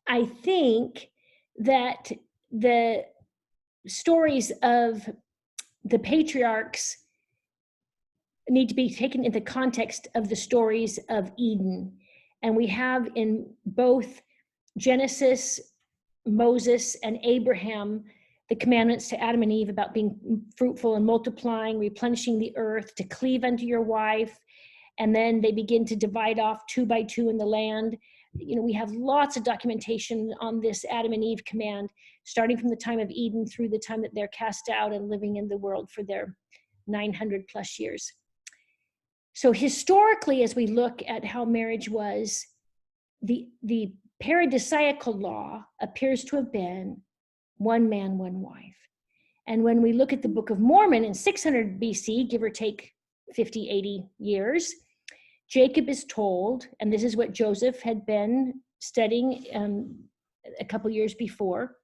I think that the stories of the patriarchs need to be taken in the context of the stories of Eden. And we have in both Genesis, Moses, and Abraham the commandments to Adam and Eve about being fruitful and multiplying, replenishing the earth, to cleave unto your wife. And then they begin to divide off 2 by 2 in the land. We have lots of documentation on this Adam and Eve command, starting from the time of Eden through the time that they're cast out and living in the world for their 900 plus years. So historically, as we look at how marriage was, the paradisiacal law appears to have been one man, one wife. And when we look at the Book of Mormon in 600 BC, give or take 50, 80 years, Jacob is told, and this is what Joseph had been studying a couple years before,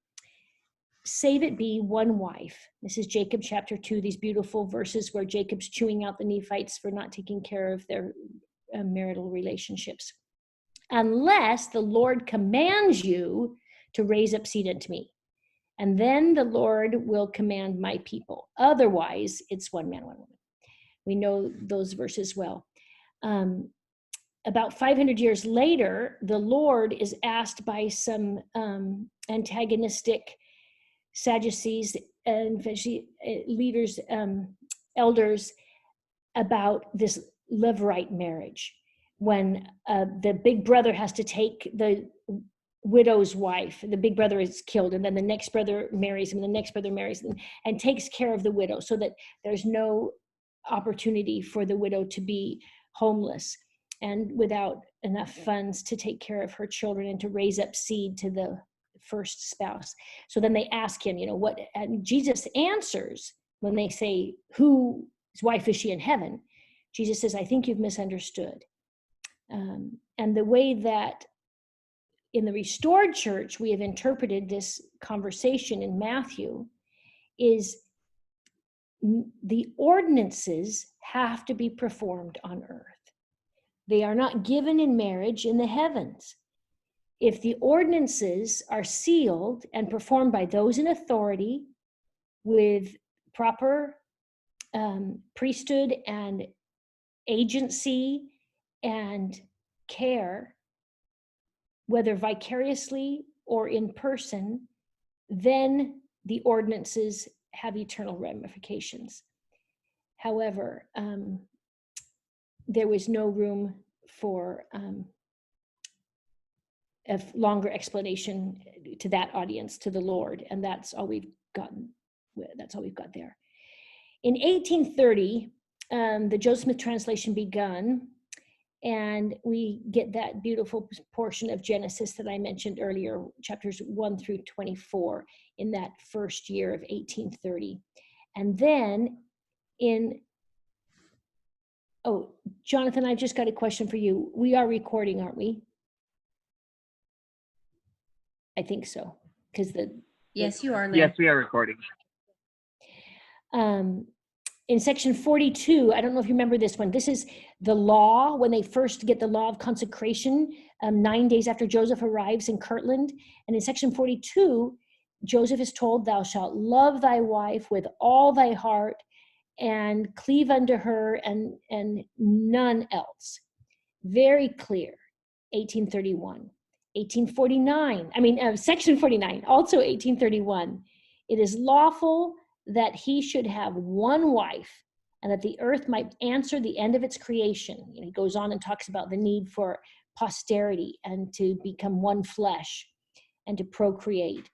save it be one wife. This is Jacob chapter 2, these beautiful verses where Jacob's chewing out the Nephites for not taking care of their marital relationships. Unless the Lord commands you to raise up seed unto me, and then the Lord will command my people. Otherwise, it's one man, one woman. We know those verses well. About 500 years later, the Lord is asked by some antagonistic Sadducees and leaders, elders, about this levirate marriage, when the big brother has to take the widow's wife. The big brother is killed, and then the next brother marries him, and the next brother marries him, and takes care of the widow, so that there's no opportunity for the widow to be homeless and without enough funds to take care of her children and to raise up seed to the first spouse. So then they ask him, what, and Jesus answers when they say, whose wife is she in heaven? Jesus says, I think you've misunderstood. And the way that in the restored church we have interpreted this conversation in Matthew is the ordinances have to be performed on earth. They are not given in marriage in the heavens. If the ordinances are sealed and performed by those in authority with proper priesthood and agency and care, whether vicariously or in person, then the ordinances have eternal ramifications. However, there was no room for a longer explanation to that audience, to the Lord, and that's all we've gotten. That's all we've got there. In 1830, the Joseph Smith translation begun, and we get that beautiful portion of Genesis that I mentioned earlier, chapters 1 through 24, in that first year of 1830. And then Jonathan, I've just got a question for you. We are recording, aren't we? I think so, because Yes, you are, Lynn. Yes, we are recording. In section 42, I don't know if you remember this one. This is the law, when they first get the law of consecration, 9 days after Joseph arrives in Kirtland. And in section 42, Joseph is told, thou shalt love thy wife with all thy heart and cleave unto her and none else. Very clear, 1831. 1849, section 49, also 1831. It is lawful that he should have one wife, and that the earth might answer the end of its creation. He goes on and talks about the need for posterity and to become one flesh and to procreate.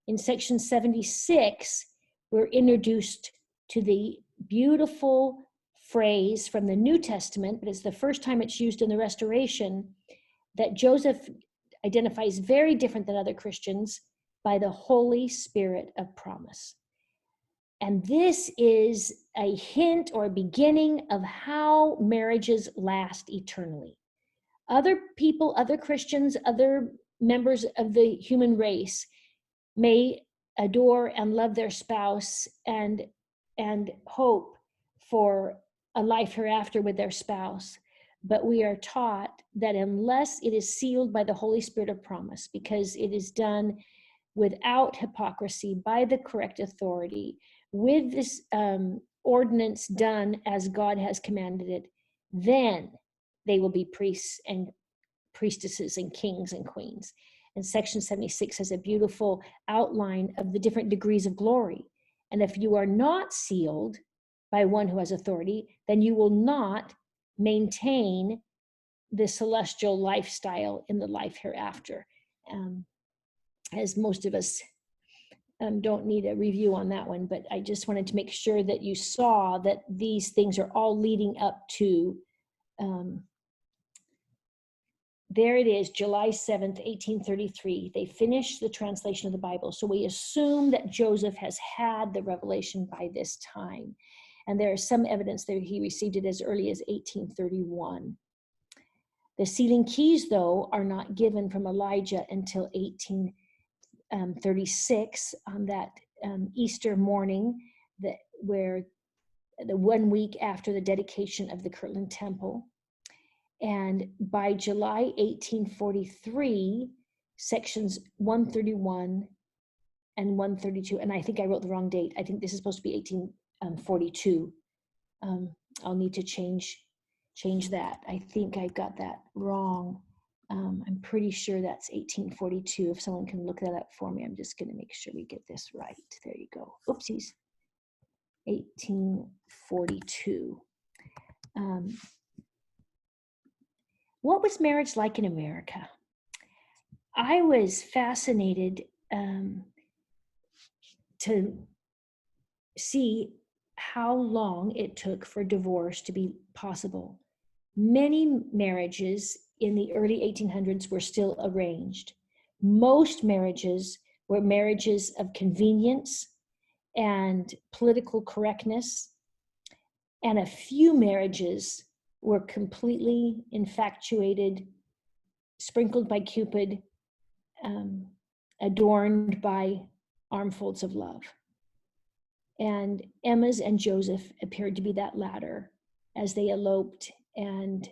In section 76, we're introduced to the beautiful phrase from the New Testament, but it's the first time it's used in the Restoration, that Joseph identifies very different than other Christians by the Holy Spirit of promise. And this is a hint or a beginning of how marriages last eternally. Other people, other Christians, other members of the human race may adore and love their spouse and hope for a life hereafter with their spouse. but we are taught that unless it is sealed by the Holy Spirit of promise, because it is done without hypocrisy by the correct authority, with this ordinance done as God has commanded it, then they will be priests and priestesses and kings and queens. And section 76 has a beautiful outline of the different degrees of glory. And if you are not sealed by one who has authority, then you will not maintain the celestial lifestyle in the life hereafter. As most of us don't need a review on that one, but I just wanted to make sure that you saw that these things are all leading up to, there it is, July 7th, 1833. They finished the translation of the Bible. So we assume that Joseph has had the revelation by this time. And there is some evidence that he received it as early as 1831. The sealing keys, though, are not given from Elijah until 1836 on that Easter morning, where the 1 week after the dedication of the Kirtland Temple. And by July 1843, sections 131 and 132, and I think I wrote the wrong date. I think this is supposed to be 1842. I'll need to change that. I think I got that wrong. I'm pretty sure that's 1842. If someone can look that up for me, I'm just going to make sure we get this right. There you go. Oopsies. 1842. What was marriage like in America? I was fascinated to see how long it took for divorce to be possible. Many marriages in the early 1800s were still arranged. Most marriages were marriages of convenience and political correctness, and a few marriages were completely infatuated, sprinkled by Cupid, adorned by armfuls of love. And Emma's and Joseph appeared to be that latter, as they eloped and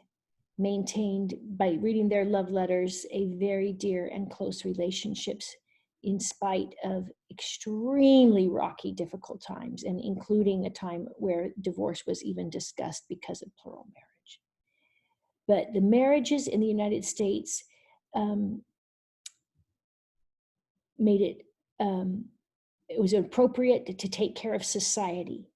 maintained, by reading their love letters, a very dear and close relationships in spite of extremely rocky, difficult times, and including a time where divorce was even discussed because of plural marriage. But the marriages in the United States made it, it was appropriate to take care of society,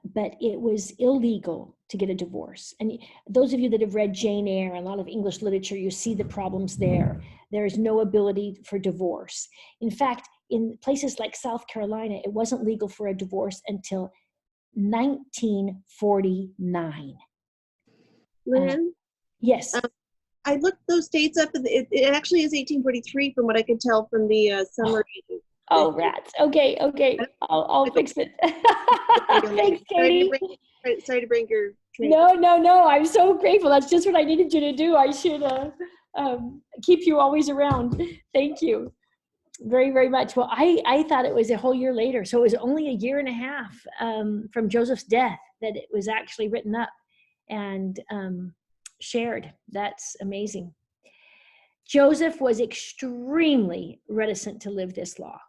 but it was illegal to get a divorce. And those of you that have read Jane Eyre and a lot of English literature, you see the problems there. There is no ability for divorce. In fact, in places like South Carolina, it wasn't legal for a divorce until 1949. Lynn? Yes. I looked those dates up, and it actually is 1843 from what I can tell from the summary. Oh, rats. Okay. I'll fix it. Thanks, Katie. Sorry to bring your train. No. I'm so grateful. That's just what I needed you to do. I should keep you always around. Thank you very, very much. Well, I thought it was a whole year later. So it was only a year and a half from Joseph's death that it was actually written up and shared. That's amazing. Joseph was extremely reticent to live this law.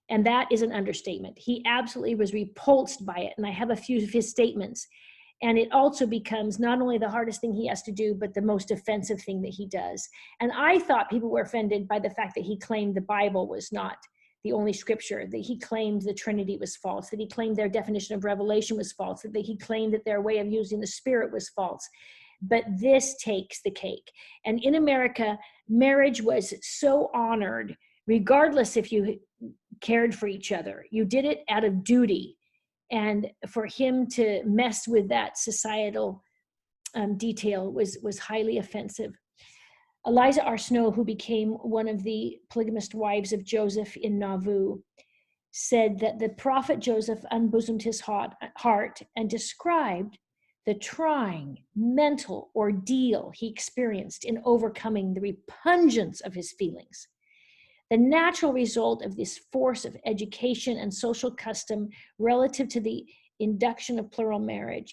And that is an understatement. He absolutely was repulsed by it. And I have a few of his statements. And it also becomes not only the hardest thing he has to do, but the most offensive thing that he does. And I thought people were offended by the fact that he claimed the Bible was not the only scripture, that he claimed the Trinity was false, that he claimed their definition of revelation was false, that he claimed that their way of using the Spirit was false. But this takes the cake. And in America, marriage was so honored, regardless if you cared for each other. You did it out of duty. And for him to mess with that societal detail was highly offensive. Eliza R. Snow, who became one of the polygamist wives of Joseph in Nauvoo, said that the prophet Joseph unbosomed his heart and described the trying mental ordeal he experienced in overcoming the repugnance of his feelings. The natural result of this force of education and social custom relative to the introduction of plural marriage.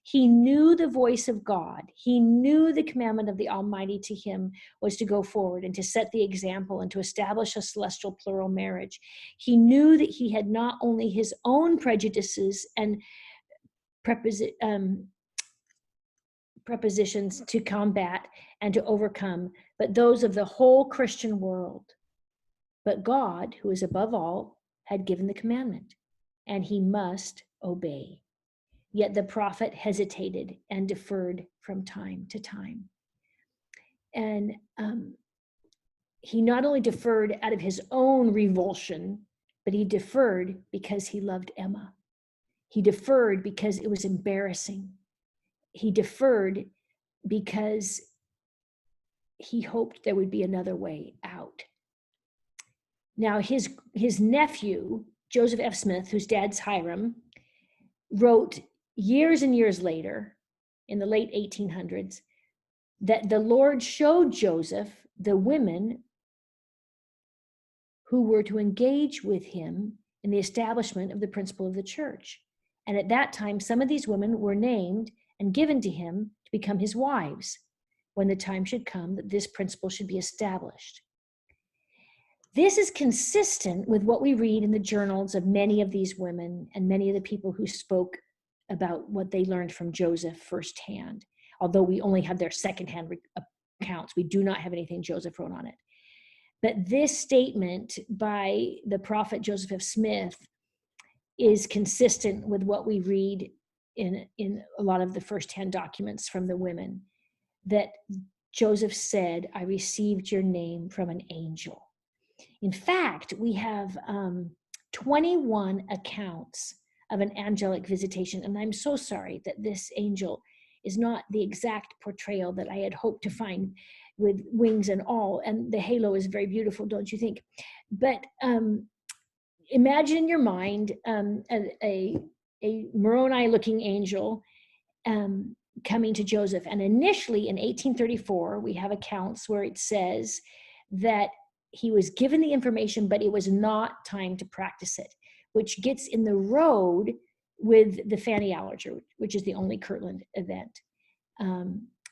He knew the voice of God. He knew the commandment of the Almighty to him was to go forward and to set the example and to establish a celestial plural marriage. He knew that he had not only his own prejudices and prepositions to combat and to overcome, but those of the whole Christian world. But God, who is above all, had given the commandment, and he must obey. Yet the prophet hesitated and deferred from time to time. And he not only deferred out of his own revulsion, but he deferred because he loved Emma. He deferred because it was embarrassing. He deferred because he hoped there would be another way out. Now, his nephew, Joseph F. Smith, whose dad's Hiram, wrote years and years later, in the late 1800s, that the Lord showed Joseph the women who were to engage with him in the establishment of the principle of the church. And at that time, some of these women were named and given to him to become his wives when the time should come that this principle should be established. This is consistent with what we read in the journals of many of these women and many of the people who spoke about what they learned from Joseph firsthand. Although we only have their secondhand accounts, we do not have anything Joseph wrote on it. But this statement by the prophet Joseph F. Smith is consistent with what we read in a lot of the firsthand documents from the women, that Joseph said, "I received your name from an angel." In fact, we have 21 accounts of an angelic visitation, and I'm so sorry that this angel is not the exact portrayal that I had hoped to find with wings and all, and the halo is very beautiful, don't you think? But imagine in your mind a Moroni-looking angel coming to Joseph. And initially in 1834, we have accounts where it says that he was given the information, but it was not time to practice it, which gets in the road with the Fanny Allerger, which is the only Kirtland event.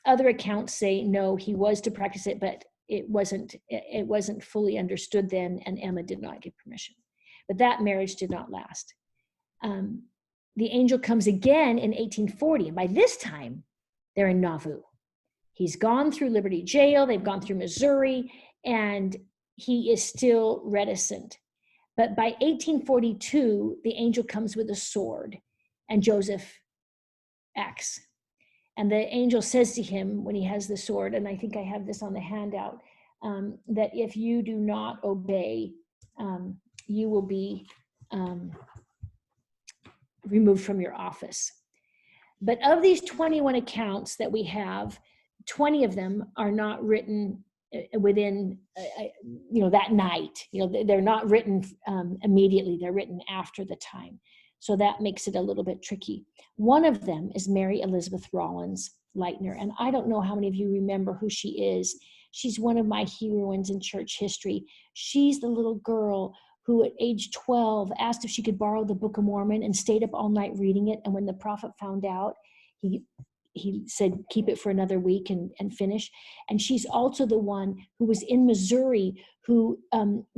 Other accounts say, no, he was to practice it, but it wasn't fully understood then, and Emma did not give permission. But that marriage did not last. The angel comes again in 1840, and by this time, they're in Nauvoo. He's gone through Liberty Jail, they've gone through Missouri, and he is still reticent. But by 1842, the angel comes with a sword, and Joseph acts. And the angel says to him when he has the sword, and I think I have this on the handout, that if you do not obey, you will be removed from your office. But of these 21 accounts that we have, 20 of them are not written within, that night. They're not written immediately. They're written after the time. So that makes it a little bit tricky. One of them is Mary Elizabeth Rollins, Lightner. And I don't know how many of you remember who she is. She's one of my heroines in church history. She's the little girl who at age 12 asked if she could borrow the Book of Mormon and stayed up all night reading it. And when the prophet found out, he said, keep it for another week and finish. And she's also the one who was in Missouri who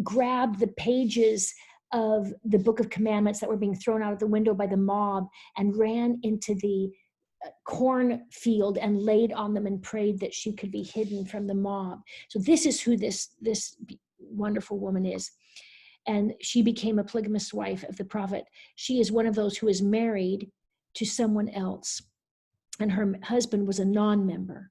grabbed the pages of the Book of Commandments that were being thrown out of the window by the mob and ran into the cornfield and laid on them and prayed that she could be hidden from the mob. So this is who this wonderful woman is. And she became a polygamous wife of the prophet. She is one of those who is married to someone else, and her husband was a non-member.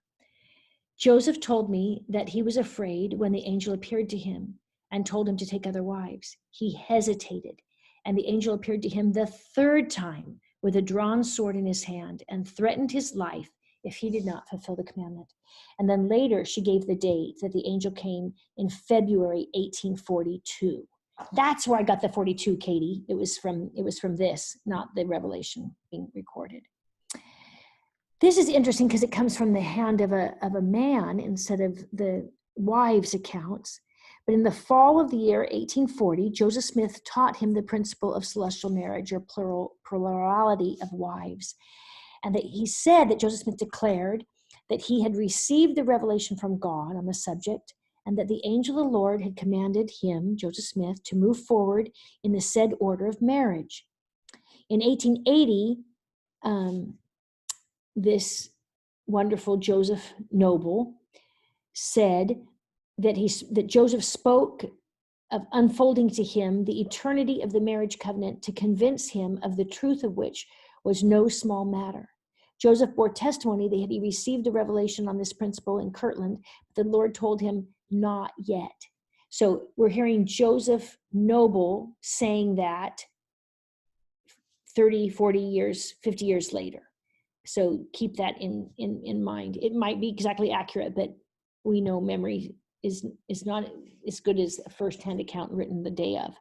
Joseph told me that he was afraid when the angel appeared to him and told him to take other wives. He hesitated, and the angel appeared to him the third time with a drawn sword in his hand and threatened his life if he did not fulfill the commandment. And then later she gave the date that the angel came in February 1842. That's where I got the 42, Katie. It was from this, not the revelation being recorded. This is interesting because it comes from the hand of a man instead of the wives' accounts. But in the fall of the year 1840, Joseph Smith taught him the principle of celestial marriage, or plurality of wives. and that he said that Joseph Smith declared that he had received the revelation from God on the subject, and that the angel of the Lord had commanded him, Joseph Smith, to move forward in the said order of marriage. In 1880, this wonderful Joseph Noble said that Joseph spoke of unfolding to him the eternity of the marriage covenant to convince him of the truth of which was no small matter. Joseph bore testimony that he received a revelation on this principle in Kirtland, but the Lord told him not yet. So we're hearing Joseph Noble saying that 30, 40 years, 50 years later. So keep that in mind. It might be exactly accurate, but we know memory is not as good as a first-hand account written the day of.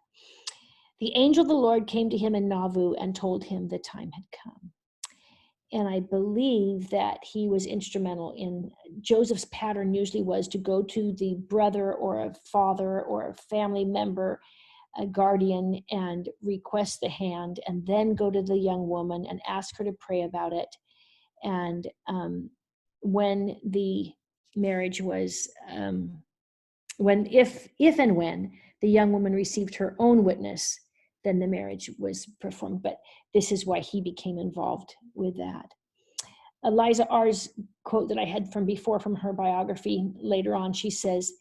The angel of the Lord came to him in Nauvoo and told him the time had come. And I believe that he was instrumental in Joseph's pattern usually was to go to the brother or a father or a family member, a guardian, and request the hand, and then go to the young woman and ask her to pray about it. And when the marriage was, if and when the young woman received her own witness, then the marriage was performed. But this is why he became involved with that. Eliza R.'s quote that I had from before from her biography, later on, she says,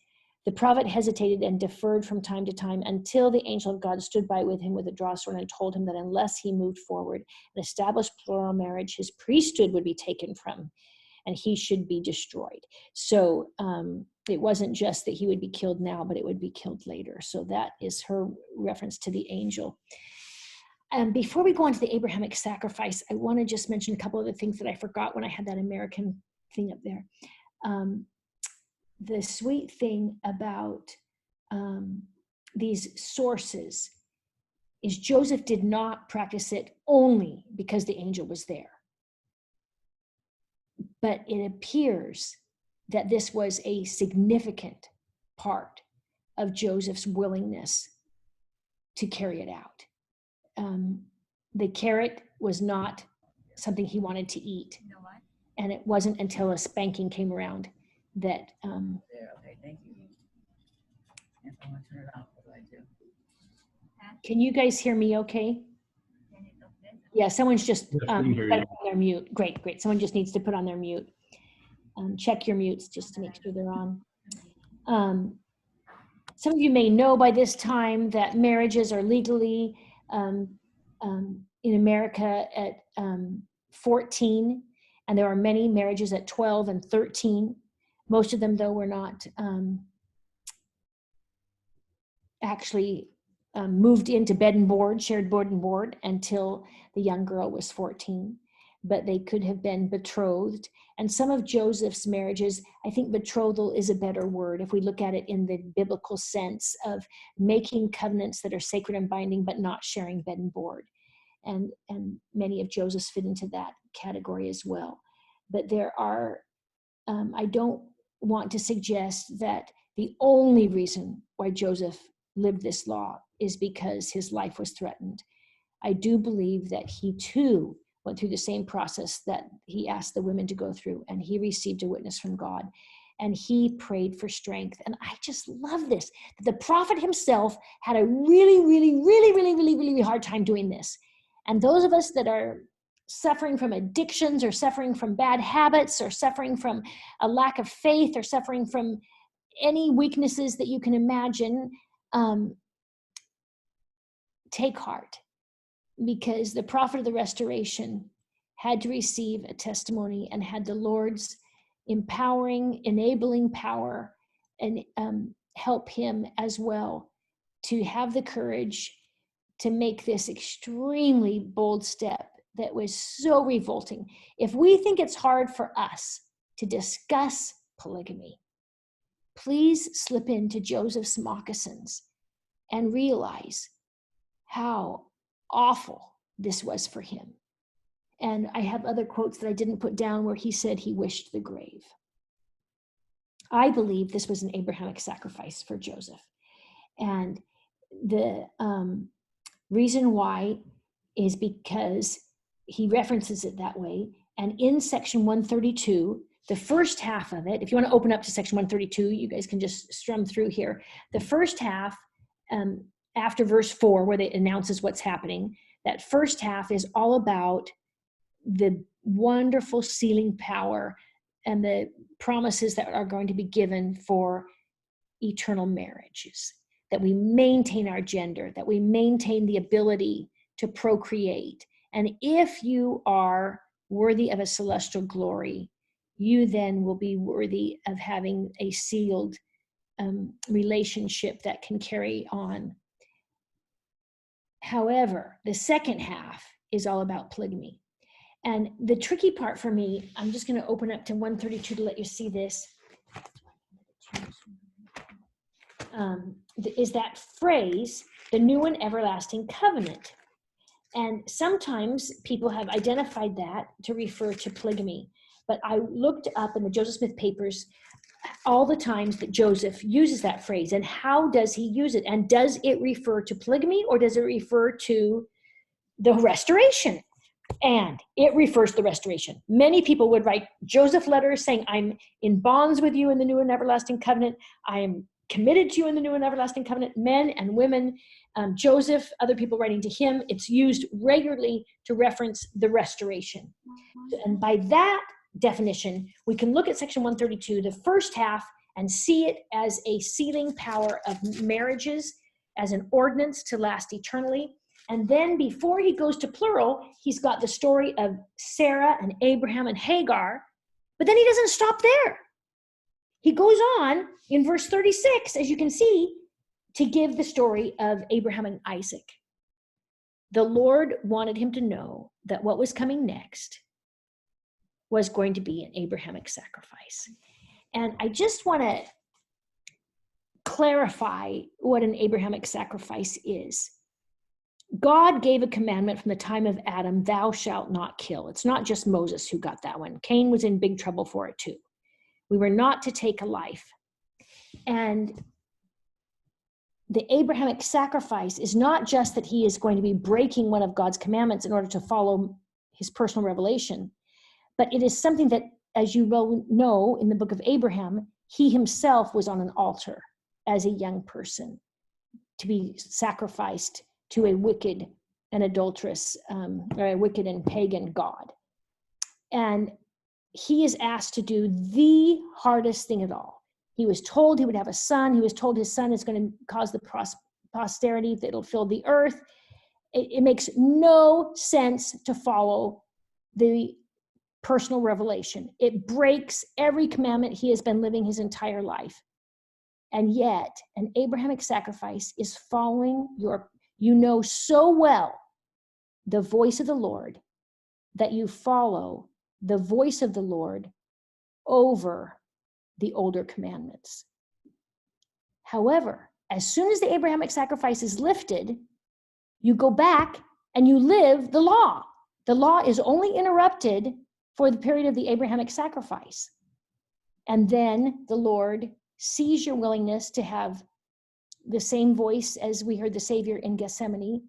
the prophet hesitated and deferred from time to time until the angel of God stood by with him with a draw sword and told him that unless he moved forward and established plural marriage, his priesthood would be taken from and he should be destroyed. So it wasn't just that he would be killed now, but it would be killed later. So that is her reference to the angel. Before we go on to the Abrahamic sacrifice, I want to just mention a couple of the things that I forgot when I had that American thing up there. The sweet thing about these sources is Joseph did not practice it only because the angel was there. But it appears that this was a significant part of Joseph's willingness to carry it out. The carrot was not something he wanted to eat. You know what? And it wasn't until a spanking came around that. There, okay, thank you. If I want to turn it off, what do I do? Can you guys hear me okay? Can you go this? Yeah, someone's just Yes, we can hear put you. on their mute. Great. Someone just needs to put on their mute. Check your mutes just to make sure they're on. Some of you may know by this time that marriages are legally in America at 14, and there are many marriages at 12 and 13. Most of them, though, were not actually moved into bed and board, shared board and board, until the young girl was 14. But they could have been betrothed. And some of Joseph's marriages, I think betrothal is a better word if we look at it in the biblical sense of making covenants that are sacred and binding, but not sharing bed and board. And many of Joseph's fit into that category as well. But there are, I don't want to suggest that the only reason why Joseph lived this law is because his life was threatened. I do believe that he too went through the same process that he asked the women to go through, and he received a witness from God, and he prayed for strength. And I just love this. The prophet himself had a really hard time doing this. And those of us that are suffering from addictions or suffering from bad habits or suffering from a lack of faith or suffering from any weaknesses that you can imagine, take heart. Because the prophet of the restoration had to receive a testimony and had the Lord's empowering, enabling power and help him as well to have the courage to make this extremely bold step that was so revolting. If we think it's hard for us to discuss polygamy, please slip into Joseph's moccasins and realize how awful this was for him. And I have other quotes that I didn't put down where he said he wished the grave. I believe this was an Abrahamic sacrifice for Joseph. And the reason why is because he references it that way, And in section 132, the first half of it, if you want to open up to section 132, you guys can just strum through here. The first half, after verse 4, where it announces what's happening, that first half is all about the wonderful sealing power and the promises that are going to be given for eternal marriages, that we maintain our gender, that we maintain the ability to procreate. And if you are worthy of a celestial glory, you then will be worthy of having a sealed relationship that can carry on. However, the second half is all about polygamy. And the tricky part for me, I'm just going to open up to 132 to let you see this, is that phrase, the new and everlasting covenant. And sometimes people have identified that to refer to polygamy. But I looked up in the Joseph Smith papers all the times that Joseph uses that phrase, and how does he use it? And does it refer to polygamy, or does it refer to the restoration? And it refers to the restoration. Many people would write Joseph letters saying, I'm in bonds with you in the new and everlasting covenant. I am committed to you in the new and everlasting covenant, men and women. Joseph, other people writing to him, it's used regularly to reference the restoration. And by that definition, we can look at section 132, the first half, and see it as a sealing power of marriages, as an ordinance to last eternally. And then before he goes to plural, he's got the story of Sarah and Abraham and Hagar, but then he doesn't stop there. He goes on in verse 36, as you can see, to give the story of Abraham and Isaac. The Lord wanted him to know that what was coming next was going to be an Abrahamic sacrifice. And I just want to clarify what an Abrahamic sacrifice is. God gave a commandment from the time of Adam, thou shalt not kill. It's not just Moses who got that one. Cain was in big trouble for it too. We were not to take a life. And the Abrahamic sacrifice is not just that he is going to be breaking one of God's commandments in order to follow his personal revelation, but it is something that, as you well know, in the book of Abraham, he himself was on an altar as a young person to be sacrificed to a wicked and adulterous, or a wicked and pagan God. And he is asked to do the hardest thing of all. He was told he would have a son. He was told his son is going to cause the posterity that will fill the earth. It makes no sense to follow the personal revelation. It breaks every commandment he has been living his entire life. And yet, an Abrahamic sacrifice is following you know so well the voice of the Lord that you follow the voice of the Lord over the older commandments. However, as soon as the Abrahamic sacrifice is lifted, you go back and you live the law. The law is only interrupted for the period of the Abrahamic sacrifice. And then the Lord sees your willingness to have the same voice as we heard the Savior in Gethsemane,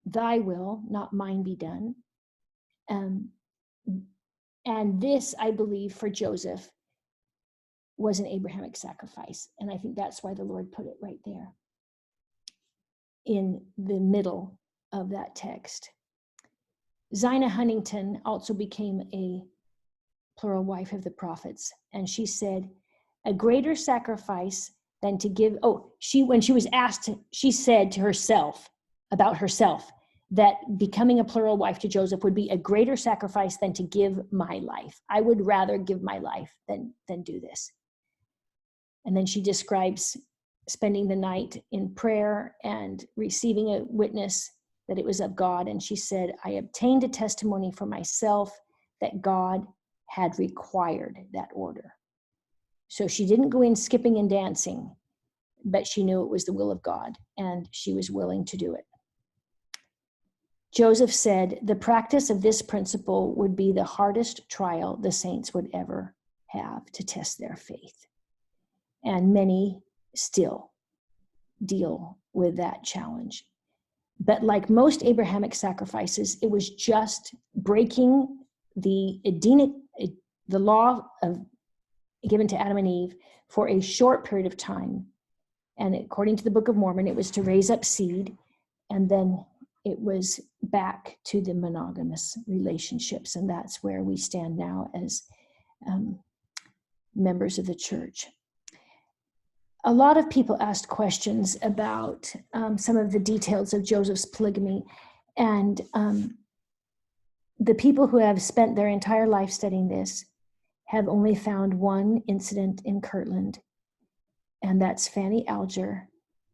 thy will, not mine, be done. And this, I believe, for Joseph, was an Abrahamic sacrifice. And I think that's why the Lord put it right there in the middle of that text. Zina Huntington also became a plural wife of the prophets. And she said, a greater sacrifice than to give, when she was asked, she said to herself, about herself, that becoming a plural wife to Joseph would be a greater sacrifice than to give my life. I would rather give my life than do this. And then she describes spending the night in prayer and receiving a witness that it was of God. And she said, I obtained a testimony for myself that God had required that order. So she didn't go in skipping and dancing, but she knew it was the will of God, and she was willing to do it. Joseph said, the practice of this principle would be the hardest trial the saints would ever have to test their faith. And many still deal with that challenge. But like most Abrahamic sacrifices, it was just breaking the Edenic, the law given to Adam and Eve for a short period of time. And according to the Book of Mormon, it was to raise up seed, and then it was back to the monogamous relationships. And that's where we stand now as members of the church. A lot of people asked questions about some of the details of Joseph's polygamy. And the people who have spent their entire life studying this have only found one incident in Kirtland, and that's Fanny Alger,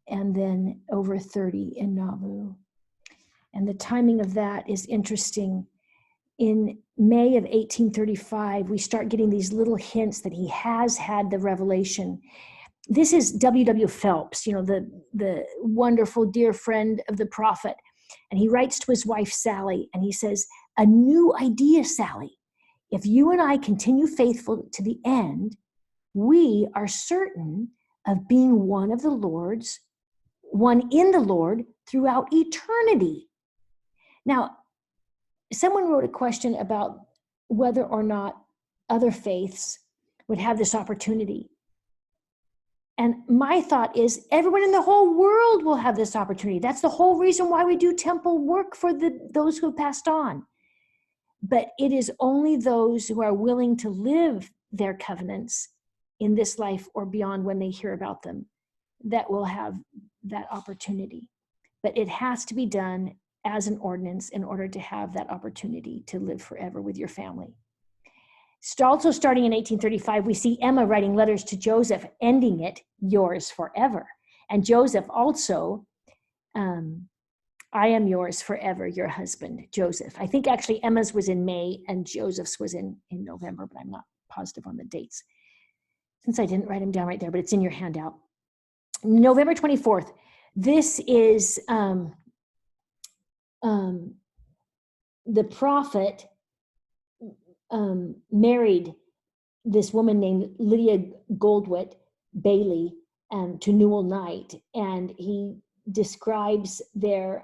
and then over 30 in Nauvoo. And the timing of that is interesting. In May of 1835, we start getting these little hints that he has had the revelation. This is W.W. Phelps, you know, the wonderful dear friend of the prophet. And he writes to his wife, Sally, and he says, "A new idea, Sally. If you and I continue faithful to the end, we are certain of being one in the Lord throughout eternity." Now, someone wrote a question about whether or not other faiths would have this opportunity. And my thought is everyone in the whole world will have this opportunity. That's the whole reason why we do temple work for those who have passed on. But it is only those who are willing to live their covenants in this life or beyond when they hear about them that will have that opportunity. But it has to be done as an ordinance in order to have that opportunity to live forever with your family. Also starting in 1835, we see Emma writing letters to Joseph, ending it, "Yours forever." And Joseph also, "I am yours forever, your husband, Joseph." I think actually Emma's was in May and Joseph's was in November, but I'm not positive on the dates, since I didn't write them down right there, but it's in your handout. November 24th, this is the prophet married this woman named Lydia Goldwit Bailey to Newell Knight, and he describes the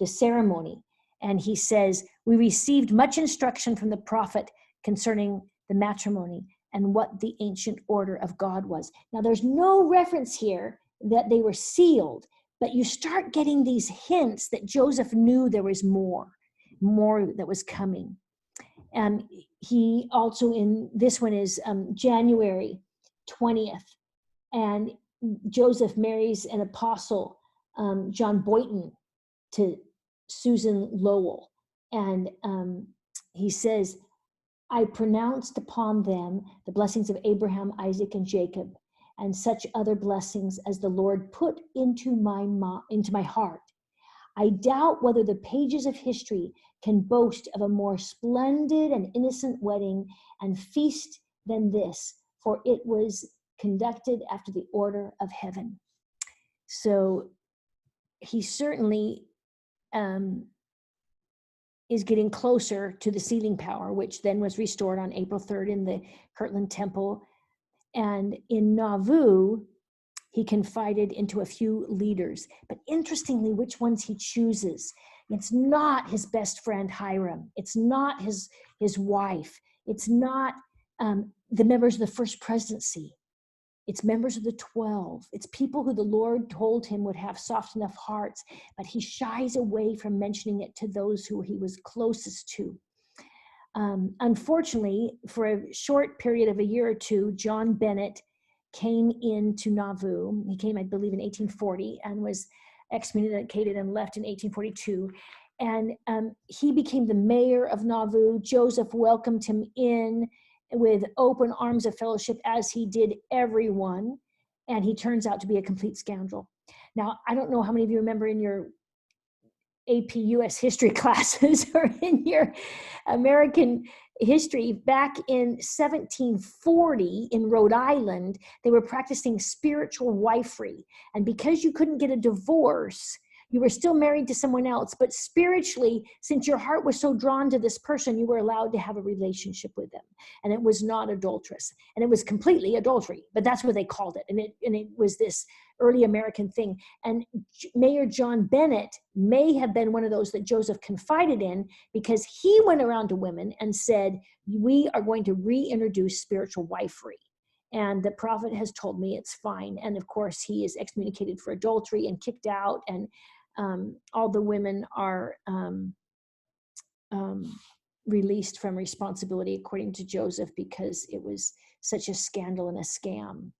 ceremony, and he says, "We received much instruction from the prophet concerning the matrimony and what the ancient order of God was." Now, there's no reference here that they were sealed, but you start getting these hints that Joseph knew there was more that was coming. And he also, in this one is January 20th, and Joseph marries an apostle, John Boynton, to Susan Lowell. And he says, "I pronounced upon them the blessings of Abraham, Isaac, and Jacob, and such other blessings as the Lord put into my heart. I doubt whether the pages of history can boast of a more splendid and innocent wedding and feast than this, for it was conducted after the order of heaven." So he certainly is getting closer to the sealing power, which then was restored on April 3rd in the Kirtland Temple. And in Nauvoo, he confided into a few leaders. But interestingly, which ones he chooses. It's not his best friend Hiram. It's not his wife. It's not the members of the First Presidency. It's members of the 12. It's people who the Lord told him would have soft enough hearts, but he shies away from mentioning it to those who he was closest to. Unfortunately, for a short period of a year or two, John Bennett came into Nauvoo. He came, I believe, in 1840 and was excommunicated and left in 1842. And he became the mayor of Nauvoo. Joseph welcomed him in with open arms of fellowship, as he did everyone. And he turns out to be a complete scoundrel. Now, I don't know how many of you remember in your AP US history classes or in your American history, back in 1740 in Rhode Island, they were practicing spiritual wifery. And because you couldn't get a divorce, you were still married to someone else, but spiritually, since your heart was so drawn to this person, you were allowed to have a relationship with them. And it was not adulterous. And it was completely adultery, but that's what they called it. And it was this early American thing. And Mayor John Bennett may have been one of those that Joseph confided in, because he went around to women and said, we are going to reintroduce spiritual wifery. And the prophet has told me it's fine. And of course, he is excommunicated for adultery and kicked out. And all the women are released from responsibility, according to Joseph, because it was such a scandal and a scam,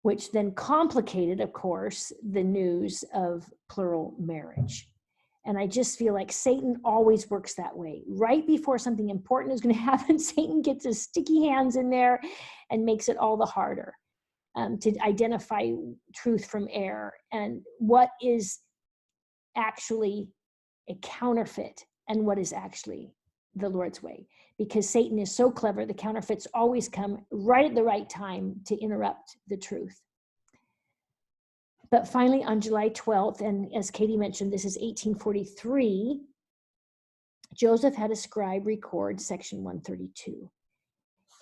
which then complicated, of course, the news of plural marriage. And I just feel like Satan always works that way. Right before something important is going to happen, Satan gets his sticky hands in there and makes it all the harder to identify truth from error and what is actually a counterfeit and what is actually the Lord's way. Because Satan is so clever, the counterfeits always come right at the right time to interrupt the truth. But finally, on July 12th, and as Katie mentioned, this is 1843, Joseph had a scribe record section 132.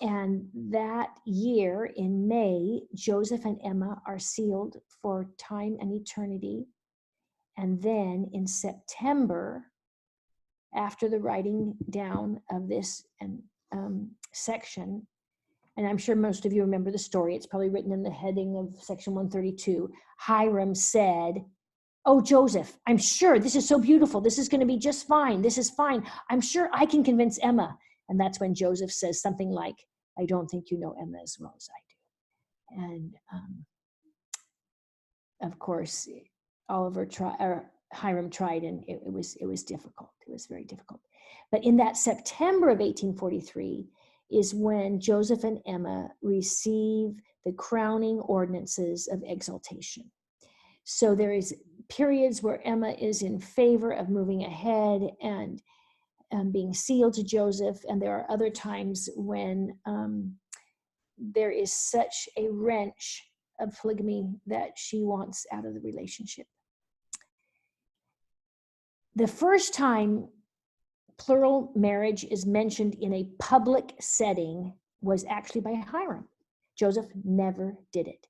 And that year, in May, Joseph and Emma are sealed for time and eternity. And then in September, after the writing down of this section, and I'm sure most of you remember the story, it's probably written in the heading of section 132, Hiram said, oh, Joseph, I'm sure this is so beautiful. This is going to be just fine. This is fine. I'm sure I can convince Emma. And that's when Joseph says something like, I don't think you know Emma as well as I do. And of course, Hiram tried, and it was difficult. It was very difficult. But in that September of 1843 is when Joseph and Emma receive the crowning ordinances of exaltation. So there is periods where Emma is in favor of moving ahead and being sealed to Joseph, and there are other times when there is such a wrench of polygamy that she wants out of the relationship. The first time plural marriage is mentioned in a public setting was actually by Hiram. Joseph never did it.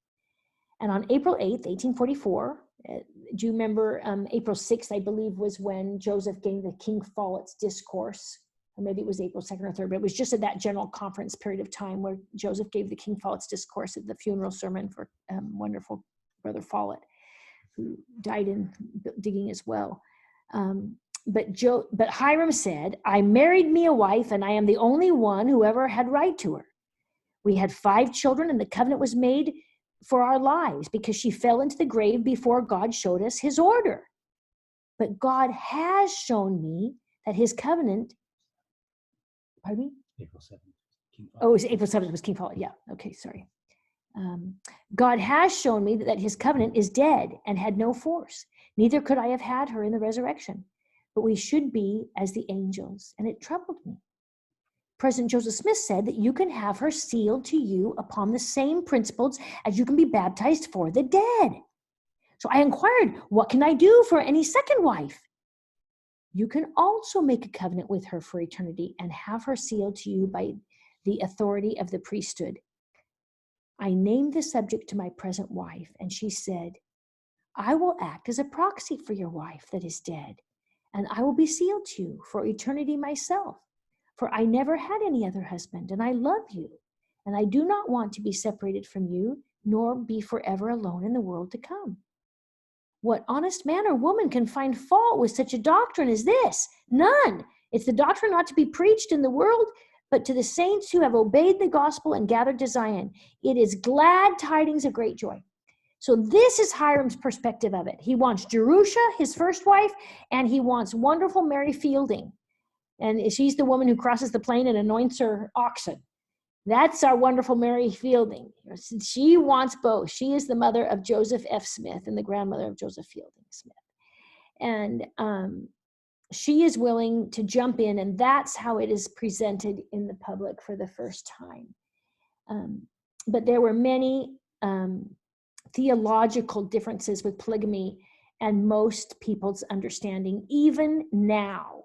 And on April 8th, 1844, do you remember April 6th, I believe, was when Joseph gave the King Follett's discourse, or maybe it was April 2nd or 3rd, but it was just at that general conference period of time where Joseph gave the King Follett's discourse at the funeral sermon for wonderful Brother Follett, who died in digging as well. But Hiram said, I married me a wife, and I am the only one who ever had right to her. We had 5 children, and the covenant was made for our lives because she fell into the grave before God showed us his order. But God has shown me that his covenant, pardon me? April 7th. Oh, it was April 7th, it was King Follett. Yeah, okay, sorry. God has shown me that his covenant is dead and had no force. Neither could I have had her in the resurrection. But we should be as the angels, and it troubled me. President Joseph Smith said that you can have her sealed to you upon the same principles as you can be baptized for the dead. So I inquired, what can I do for any second wife? You can also make a covenant with her for eternity and have her sealed to you by the authority of the priesthood. I named the subject to my present wife, and she said, I will act as a proxy for your wife that is dead, and I will be sealed to you for eternity myself. For I never had any other husband, and I love you, and I do not want to be separated from you, nor be forever alone in the world to come. What honest man or woman can find fault with such a doctrine as this? None. It's the doctrine not to be preached in the world, but to the saints who have obeyed the gospel and gathered to Zion. It is glad tidings of great joy. So this is Hiram's perspective of it. He wants Jerusha, his first wife, and he wants wonderful Mary Fielding. And she's the woman who crosses the plain and anoints her oxen. That's our wonderful Mary Fielding. She wants both. She is the mother of Joseph F. Smith and the grandmother of Joseph Fielding Smith. And she is willing to jump in, and that's how it is presented in the public for the first time. But there were many theological differences with polygamy and most people's understanding. Even now,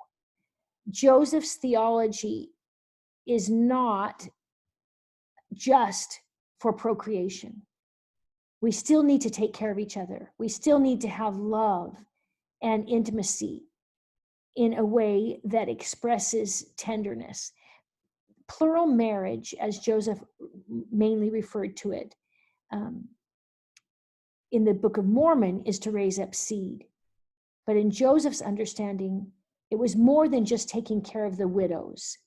Joseph's theology is not just for procreation. We still need to take care of each other. We still need to have love and intimacy in a way that expresses tenderness. Plural marriage, as Joseph mainly referred to it in the Book of Mormon, is to raise up seed. But in Joseph's understanding, it was more than just taking care of the widows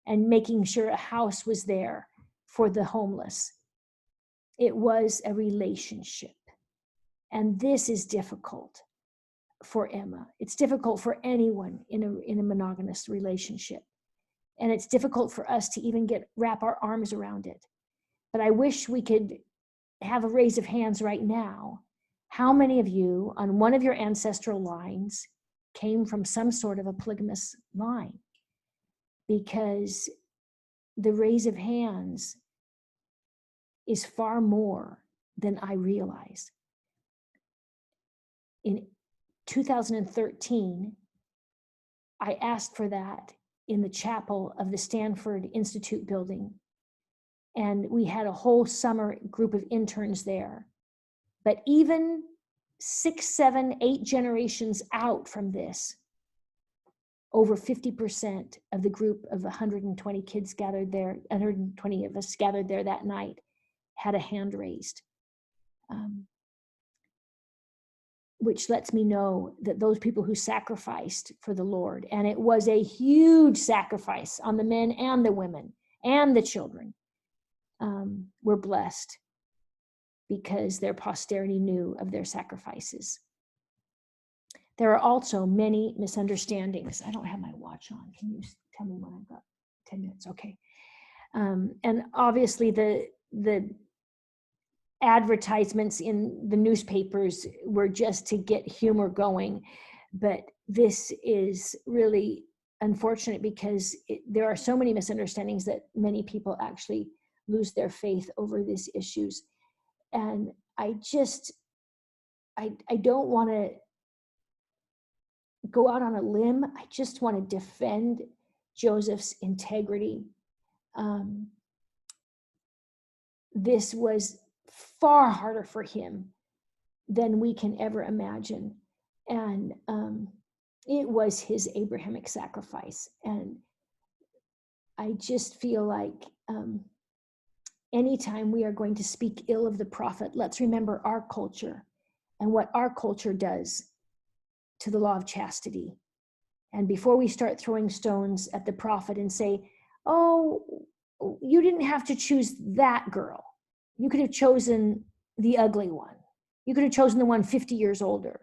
and making sure a house was there for the homeless. It was a relationship. And this is difficult for Emma. It's difficult for anyone in a monogamous relationship. And it's difficult for us to even wrap our arms around it. But I wish we could have a raise of hands right now. How many of you on one of your ancestral lines came from some sort of a polygamous line? Because the raise of hands is far more than I realize. In 2013, I asked for that in the chapel of the Stanford Institute building. And we had a whole summer group of interns there. But even 6, 7, 8 generations out from this, over 50% of the group of 120 kids gathered there, 120 of us gathered there that night, had a hand raised. Which lets me know that those people who sacrificed for the Lord, and it was a huge sacrifice on the men and the women and the children, were blessed because their posterity knew of their sacrifices. There are also many misunderstandings. I don't have my watch on. Can you tell me when I've got 10 minutes? Okay. And obviously the advertisements in the newspapers were just to get humor going. But this is really unfortunate because there are so many misunderstandings that many people actually lose their faith over these issues. And I don't want to go out on a limb. I just want to defend Joseph's integrity. This was far harder for him than we can ever imagine. And it was his Abrahamic sacrifice. And I just feel like anytime we are going to speak ill of the prophet, let's remember our culture and what our culture does to the law of chastity. And before we start throwing stones at the prophet and say, oh, you didn't have to choose that girl. You could have chosen the ugly one. You could have chosen the one 50 years older.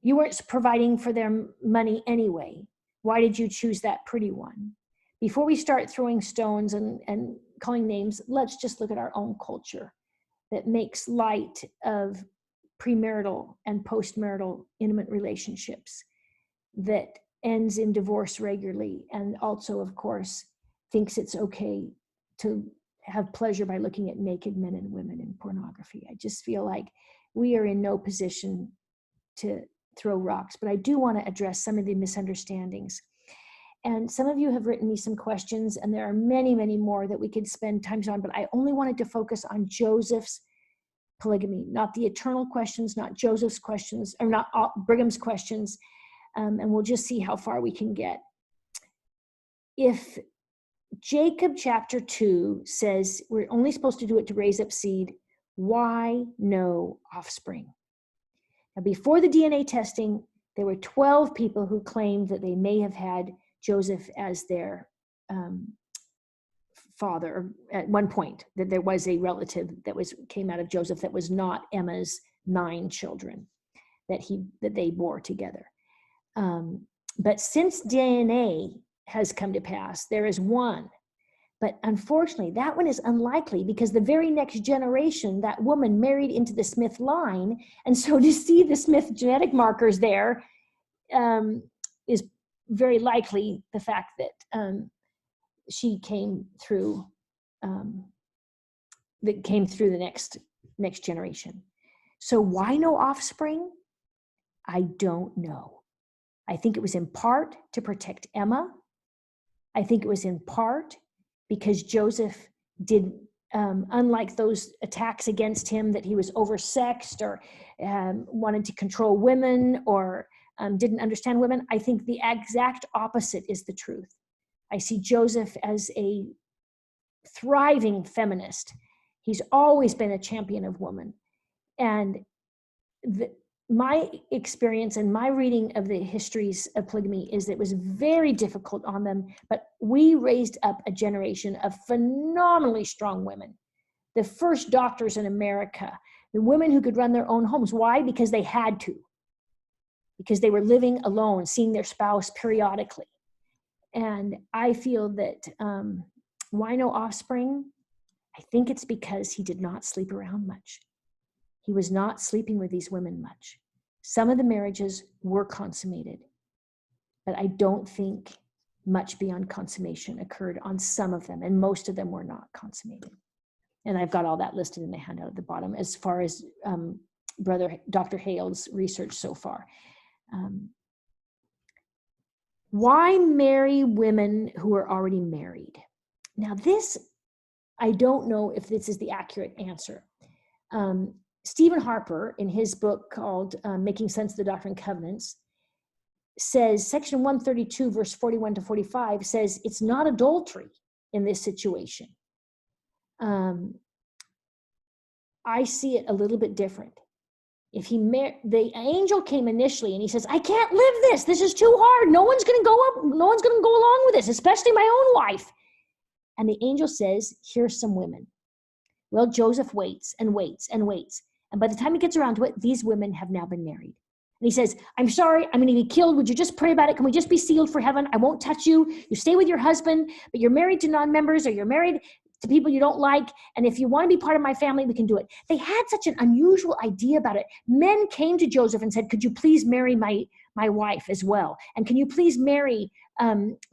You weren't providing for their money anyway. Why did you choose that pretty one? Before we start throwing stones and calling names, let's just look at our own culture that makes light of premarital and postmarital intimate relationships, that ends in divorce regularly, and also, of course, thinks it's okay to have pleasure by looking at naked men and women in pornography. I just feel like we are in no position to throw rocks, but I do want to address some of the misunderstandings. And some of you have written me some questions, and there are many, many more that we could spend time on, but I only wanted to focus on Joseph's polygamy, not the eternal questions, not Joseph's questions, or not Brigham's questions, and we'll just see how far we can get. If Jacob chapter 2 says we're only supposed to do it to raise up seed, why no offspring? Now, before the DNA testing, there were 12 people who claimed that they may have had Joseph as their father, or at one point, that there was a relative that came out of Joseph that was not Emma's 9 children that they bore together. But since DNA has come to pass, there is one. But unfortunately, that one is unlikely because the very next generation, that woman married into the Smith line. And so to see the Smith genetic markers there is very likely the fact that she came through, the next generation. So why no offspring? I don't know. I think it was in part to protect Emma. I think it was in part because Joseph did unlike those attacks against him that he was oversexed or wanted to control women or didn't understand women, I think the exact opposite is the truth. I see Joseph as a thriving feminist. He's always been a champion of women. And my experience and my reading of the histories of polygamy is that it was very difficult on them, but we raised up a generation of phenomenally strong women. The first doctors in America, the women who could run their own homes. Why? Because they had to. Because they were living alone, seeing their spouse periodically. And I feel that why no offspring? I think it's because he did not sleep around much. He was not sleeping with these women much. Some of the marriages were consummated, but I don't think much beyond consummation occurred on some of them, and most of them were not consummated. And I've got all that listed in the handout at the bottom as far as Dr. Hale's research so far. Why marry women who are already married? Now this, I don't know if this is the accurate answer. Stephen Harper, in his book called Making Sense of the Doctrine and Covenants, says section 132, verse 41 to 45 says it's not adultery in this situation. I see it a little bit different. If the angel came initially and he says, I can't live this. This is too hard. No one's going to go up. No one's going to go along with this, especially my own wife. And the angel says, here's some women. Well, Joseph waits and waits and waits. And by the time he gets around to it, these women have now been married. And he says, I'm sorry, I'm going to be killed. Would you just pray about it? Can we just be sealed for heaven? I won't touch you. You stay with your husband, but you're married to non-members or you're married to people you don't like. And if you want to be part of my family, we can do it. They had such an unusual idea about it. Men came to Joseph and said, could you please marry my wife as well? And can you please marry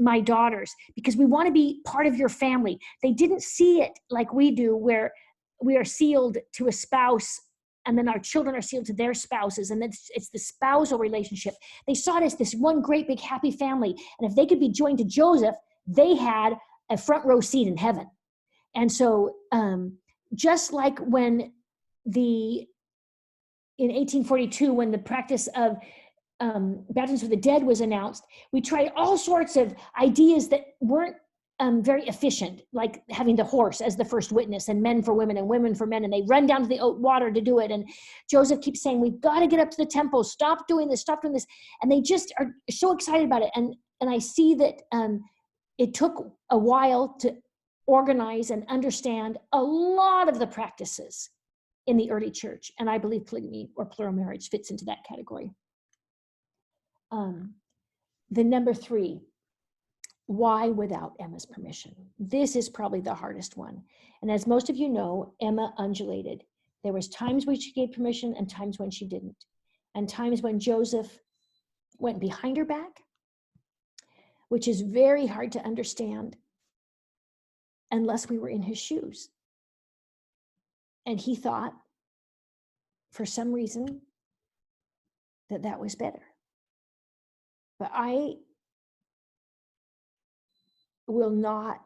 my daughters? Because we want to be part of your family. They didn't see it like we do, where we are sealed to a spouse and then our children are sealed to their spouses, and it's the spousal relationship. They saw it as this one great big happy family. And if they could be joined to Joseph, they had a front row seat in heaven. And so just like when in 1842, when the practice of baptisms for the dead was announced, we tried all sorts of ideas that weren't very efficient, like having the horse as the first witness and men for women and women for men, and they run down to the water to do it. And Joseph keeps saying, we've got to get up to the temple, stop doing this. And they just are so excited about it. And I see that it took a while to organize and understand a lot of the practices in the early church. And I believe polygamy or plural marriage fits into that category. The number 3, why without Emma's permission? This is probably the hardest one. And as most of you know, Emma undulated. There was times when she gave permission and times when she didn't. And times when Joseph went behind her back, which is very hard to understand unless we were in his shoes. And he thought, for some reason, that was better. But I will not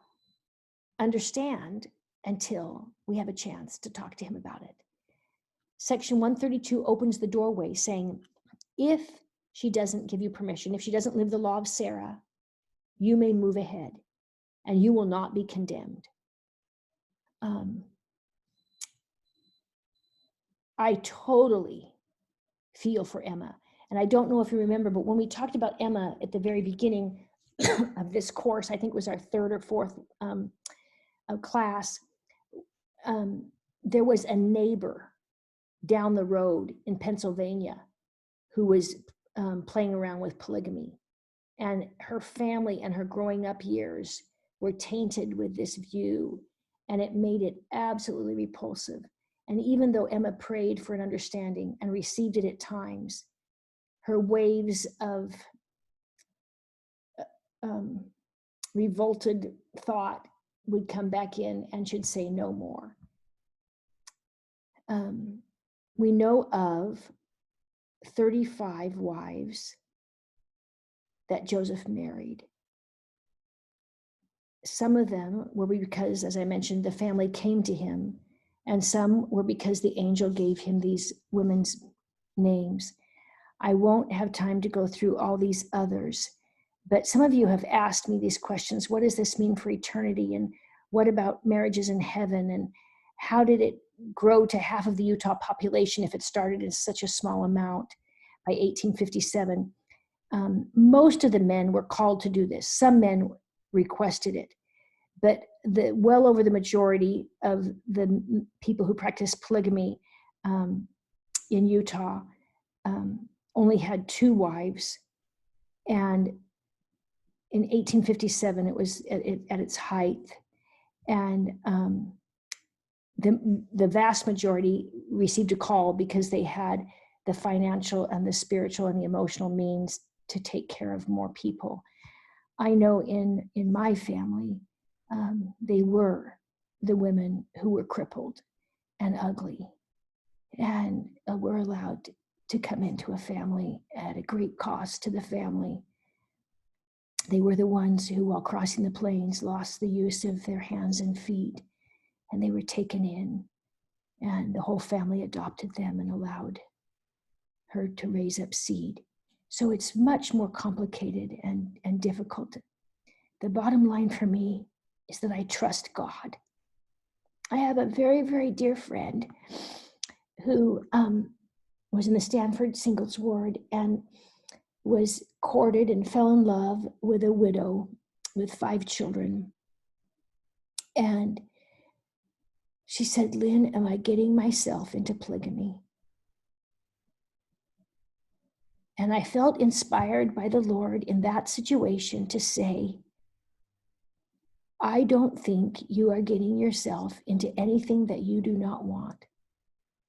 understand until we have a chance to talk to him about it. Section 132 opens the doorway saying, if she doesn't give you permission, if she doesn't live the law of Sarah, you may move ahead and you will not be condemned. I totally feel for Emma. And I don't know if you remember, but when we talked about Emma at the very beginning of this course, I think it was our 3rd or 4th class, there was a neighbor down the road in Pennsylvania who was playing around with polygamy. And her family and her growing up years were tainted with this view, and it made it absolutely repulsive. And even though Emma prayed for an understanding and received it at times, her waves of revolted thought would come back in and should say no more. We know of 35 wives that Joseph married. some of them were because, as I mentioned, the family came to him, and some were because the angel gave him these women's names. I won't have time to go through all these others, but some of you have asked me these questions. What does this mean for eternity? And what about marriages in heaven? And how did it grow to half of the Utah population if it started in such a small amount by 1857? Most of the men were called to do this. Some men requested it, but well over the majority of the people who practice polygamy in Utah only had 2 wives. And in 1857, it was at its height. And the vast majority received a call because they had the financial and the spiritual and the emotional means to take care of more people. I know in my family, they were the women who were crippled and ugly and were allowed to come into a family at a great cost to the family. They were the ones who, while crossing the plains, lost the use of their hands and feet, and they were taken in, and the whole family adopted them and allowed her to raise up seed. So it's much more complicated and difficult. The bottom line for me is that I trust God. I have a very, very dear friend who was in the Stanford Singles Ward and was courted and fell in love with a widow with 5 children. And she said, "Lynn, am I getting myself into polygamy?" And I felt inspired by the Lord in that situation to say, I don't think you are getting yourself into anything that you do not want.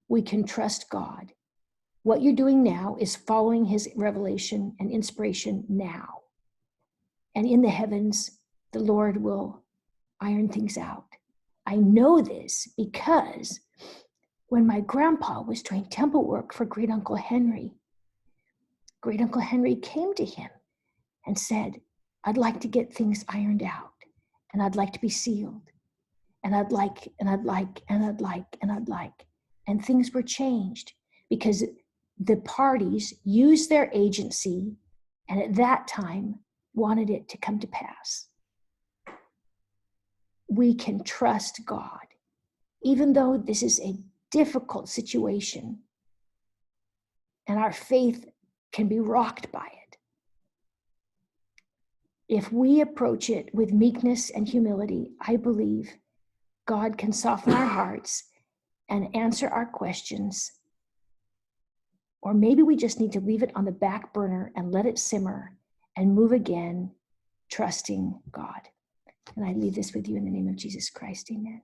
We can trust God. What you're doing now is following his revelation and inspiration now. And in the heavens, the Lord will iron things out. I know this because when my grandpa was doing temple work for Great Uncle Henry came to him and said, I'd like to get things ironed out, and I'd like to be sealed, and I'd like. And things were changed because the parties used their agency, and at that time wanted it to come to pass. We can trust God, even though this is a difficult situation, and our faith can be rocked by it. If we approach it with meekness and humility, I believe God can soften our hearts and answer our questions. Or maybe we just need to leave it on the back burner and let it simmer and move again, trusting God. And I leave this with you in the name of Jesus Christ. Amen.